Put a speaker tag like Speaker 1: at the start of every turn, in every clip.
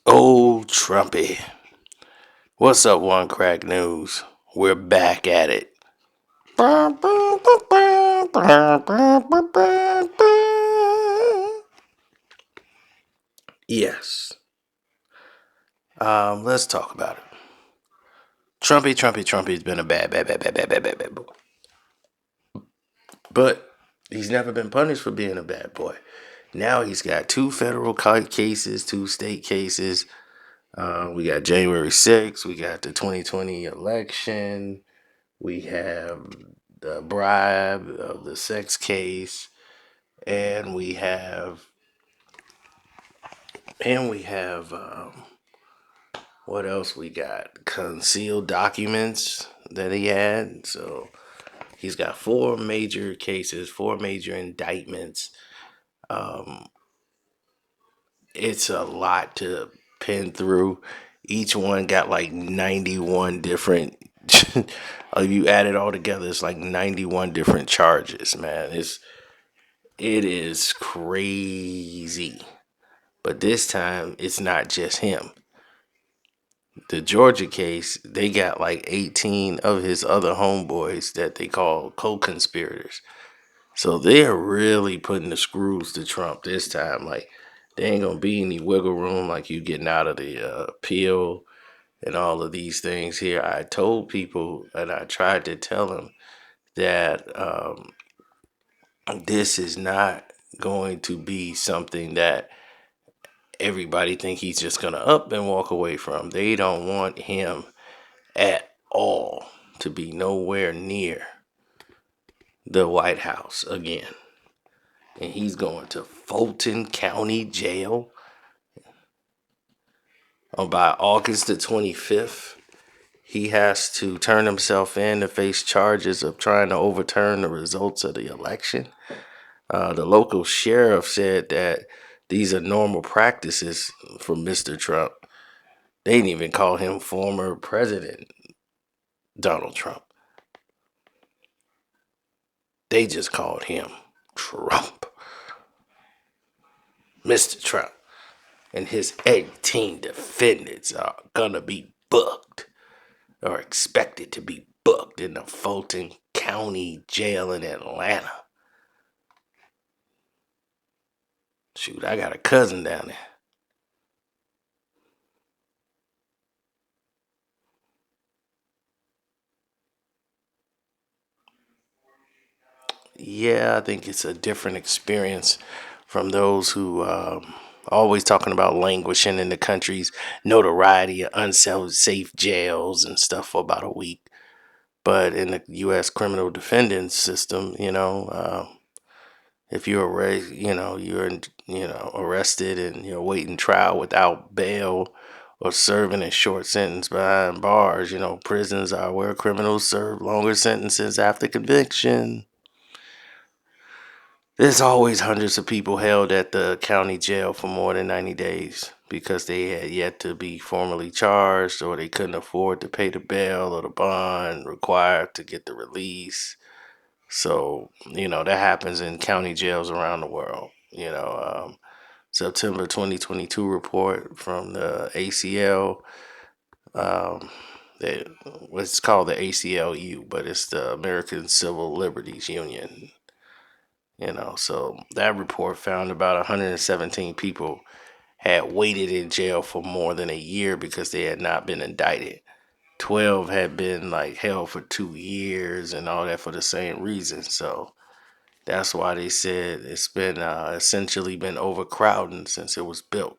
Speaker 1: Oh, Trumpy. What's up, One Crack News? We're back at it. Yes. Let's talk about it. Trumpy's been a bad boy. But he's never been punished for being a bad boy. Now he's got two federal cases, two state cases. We got January 6th. We got the 2020 election. We have the bribe of the sex case, and we have what else we got? Concealed documents that he had. So he's got four major cases, four major indictments. Um, it's a lot to pin through. Each one got like 91 different. If you add it all together, it's like 91 different charges, man. It is crazy. But this time, it's not just him. The Georgia case, they got like 18 of his other homeboys that they call co-conspirators. So they're really putting the screws to Trump this time. Like, there ain't gonna be any wiggle room like you getting out of the appeal and all of these things here. I told people and I tried to tell them that this is not going to be something that everybody think he's just gonna up and walk away from. They don't want him at all to be nowhere near the White House again. And he's going to Fulton County Jail by August the 25th. He has to turn himself in to face charges of trying to overturn the results of the election. The local sheriff said that these are normal practices for Mr. Trump. They didn't even call him former President Donald Trump. They just called him Trump. Mr. Trump and his 18 defendants are gonna be booked or expected to be booked in the Fulton County Jail in Atlanta. Shoot, I got a cousin down there. Yeah, I think it's a different experience from those who always talking about languishing in the country's notoriety of unsafe jails and stuff for about a week. But in the U.S. criminal defendant system, if you're arrested and you're waiting trial without bail or serving a short sentence behind bars, prisons are where criminals serve longer sentences after conviction. There's always hundreds of people held at the county jail for more than 90 days because they had yet to be formally charged or they couldn't afford to pay the bail or the bond required to get the release. So, that happens in county jails around the world. September 2022 report from the ACL. Um, what's called the ACLU, but it's the American Civil Liberties Union. So that report found about 117 people had waited in jail for more than a year because they had not been indicted. 12 had been like held for 2 years and all that for the same reason. So that's why they said it's been essentially been overcrowding since it was built.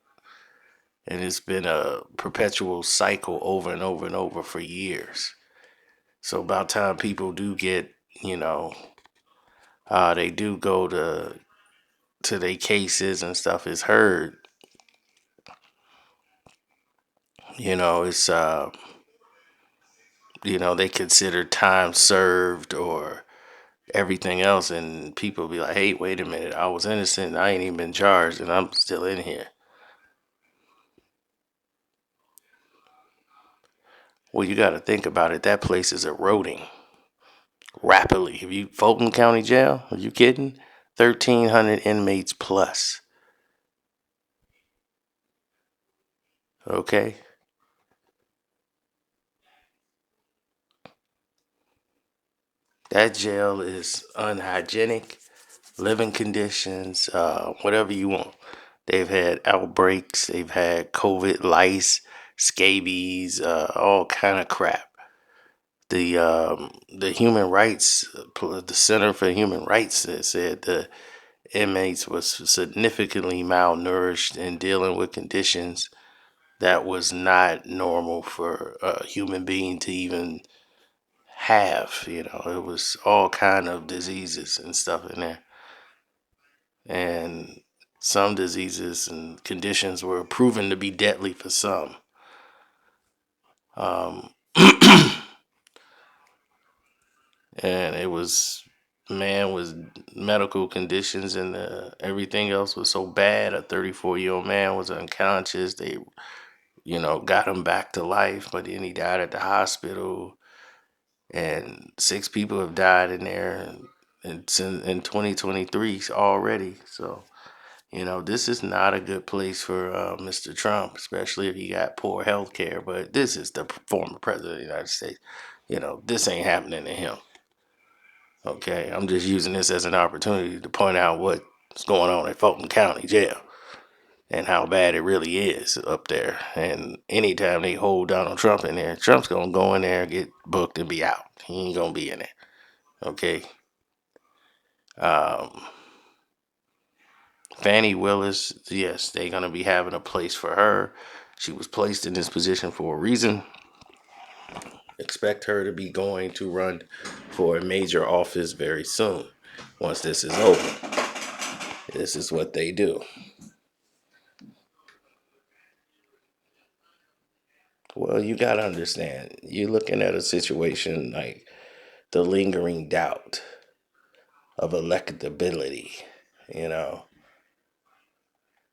Speaker 1: And it's been a perpetual cycle over and over and over for years. So about time people do get, they do go to their cases and stuff is heard. It's they consider time served or everything else, and people be like, hey, wait a minute, I was innocent, I ain't even been charged, and I'm still in here. Well, you got to think about it. That place is eroding rapidly. If you Fulton County Jail, are you kidding? 1,300 inmates plus. Okay? That jail is unhygienic, living conditions, whatever you want. They've had outbreaks, they've had COVID, lice, scabies, all kind of crap. The human rights, the Center for Human Rights said the inmates was significantly malnourished and dealing with conditions that was not normal for a human being to even have. It was all kind of diseases and stuff in there, and some diseases and conditions were proven to be deadly for some. um, and it was, man, was medical conditions, and everything else was so bad. A 34-year-old man was unconscious. They got him back to life, but then he died at the hospital, and 6 people have died in there, and it's in 2023 already. So this is not a good place for Mr. Trump, especially if he got poor health care. But this is the former president of the United States. This ain't happening to him. Okay, I'm just using this as an opportunity to point out what's going on at Fulton County Jail and how bad it really is up there. And anytime they hold Donald Trump in there, Trump's gonna go in there, get booked, and be out. He ain't gonna be in there. Okay. Um, Fannie Willis, yes, they're gonna be having a place for her. She was placed in this position for a reason. Expect her to be going to run for a major office very soon. Once this is over, this is what they do. Well, you got to understand, you're looking at a situation like the lingering doubt of electability. You know,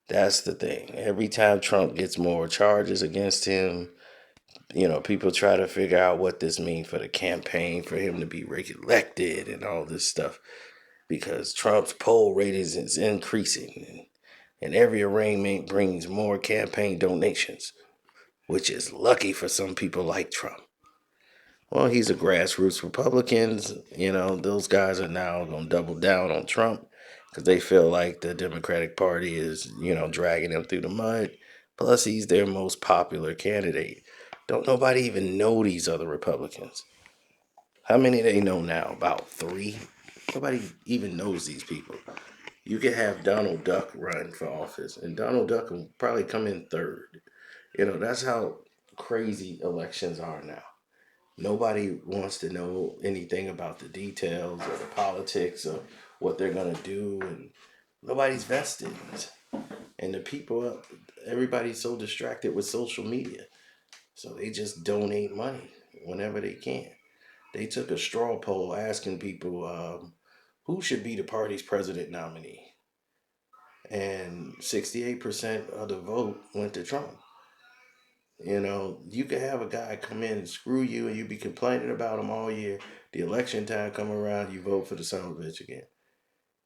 Speaker 1: that's the thing. Every time Trump gets more charges against him, people try to figure out what this means for the campaign, for him to be reelected and all this stuff. Because Trump's poll ratings is increasing, and every arraignment brings more campaign donations, which is lucky for some people like Trump. Well, he's a grassroots Republicans. Those guys are now going to double down on Trump because they feel like the Democratic Party is, dragging them through the mud. Plus, he's their most popular candidate. Don't nobody even know these other Republicans. How many they know now? About 3? Nobody even knows these people. You could have Donald Duck run for office, and Donald Duck will probably come in third. That's how crazy elections are now. Nobody wants to know anything about the details or the politics of what they're going to do, and nobody's vested. And the people, everybody's so distracted with social media, so they just donate money whenever they can. They took a straw poll asking people who should be the party's president nominee, and 68% of the vote went to Trump. You could have a guy come in and screw you, and you be complaining about him all year. The election time come around, you vote for the son of a bitch again,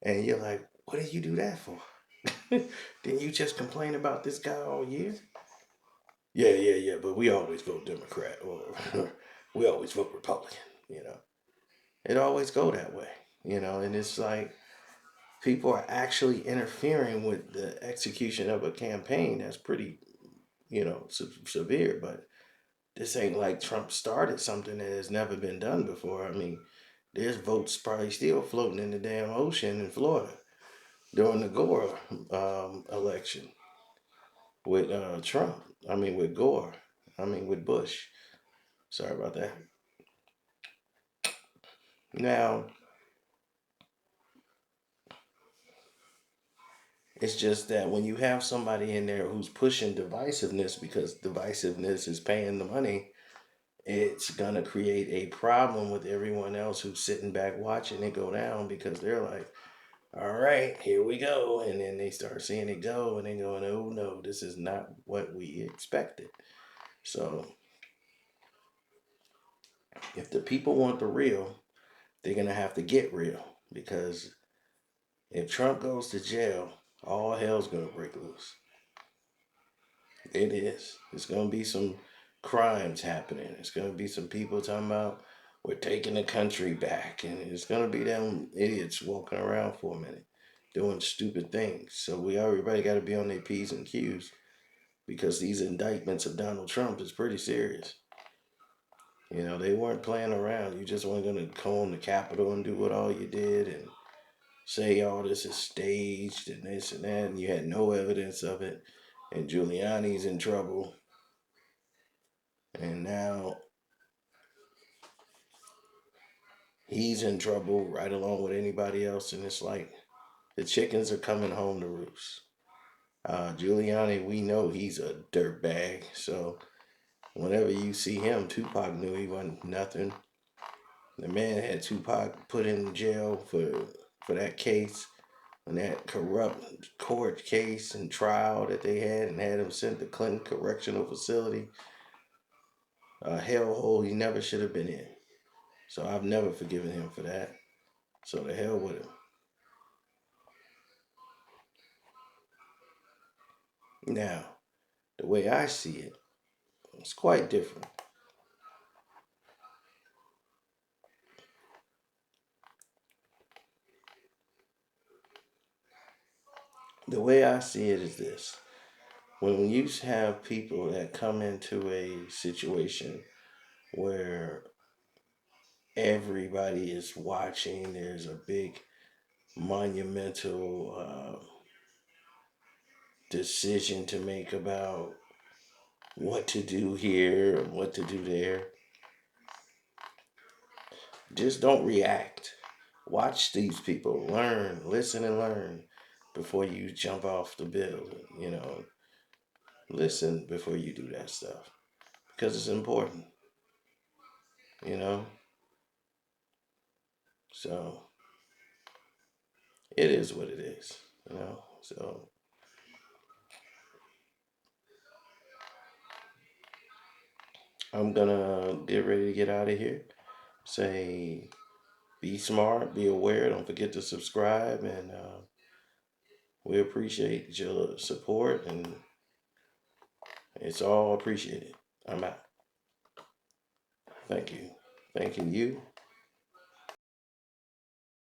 Speaker 1: and you're like, "What did you do that for? Didn't you just complain about this guy all year?" Yeah, yeah, yeah. But we always vote Democrat, or we always vote Republican. You know, it always go that way. And it's like people are actually interfering with the execution of a campaign that's pretty, severe. But this ain't like Trump started something that has never been done before. I mean, there's votes probably still floating in the damn ocean in Florida during the Gore election with Trump. I mean, with Gore. I mean, with Bush. Sorry about that. Now, it's just that when you have somebody in there who's pushing divisiveness because divisiveness is paying the money, it's gonna create a problem with everyone else who's sitting back watching it go down because they're like, all right, here we go. And then they start seeing it go and they going, oh no, this is not what we expected. So if the people want the real, they're going to have to get real because if Trump goes to jail, all hell's going to break loose. It is. It's gonna be some crimes happening. It's gonna be some people talking about we're taking the country back, and it's gonna be them idiots walking around for a minute doing stupid things. So everybody got to be on their p's and q's because these indictments of Donald Trump is pretty serious. You know, they weren't playing around. You just weren't gonna comb the Capitol and do what all you did and say all this is staged and this and that, and you had no evidence of it. And Giuliani's in trouble, and now he's in trouble right along with anybody else. And it's like the chickens are coming home to roost. Giuliani, we know he's a dirtbag. So whenever you see him, Tupac knew he wasn't nothing. The man had Tupac put in jail for that case, and that corrupt court case and trial that they had, and had him sent to Clinton Correctional Facility, a hellhole he never should have been in. So I've never forgiven him for that. So the hell with him. Now, the way I see it, it's quite different. The way I see it is this: when you have people that come into a situation where everybody is watching, there's a big monumental decision to make about what to do here and what to do there, just don't react. Watch these people, learn, listen, and learn before you jump off the building. You know, listen before you do that stuff because it's important. You know, so it is what it is. You know, so I'm gonna get ready to get out of here. Say, be smart, be aware. Don't forget to subscribe, and we appreciate your support, and it's all appreciated. I'm out. Thank you. Thanking you.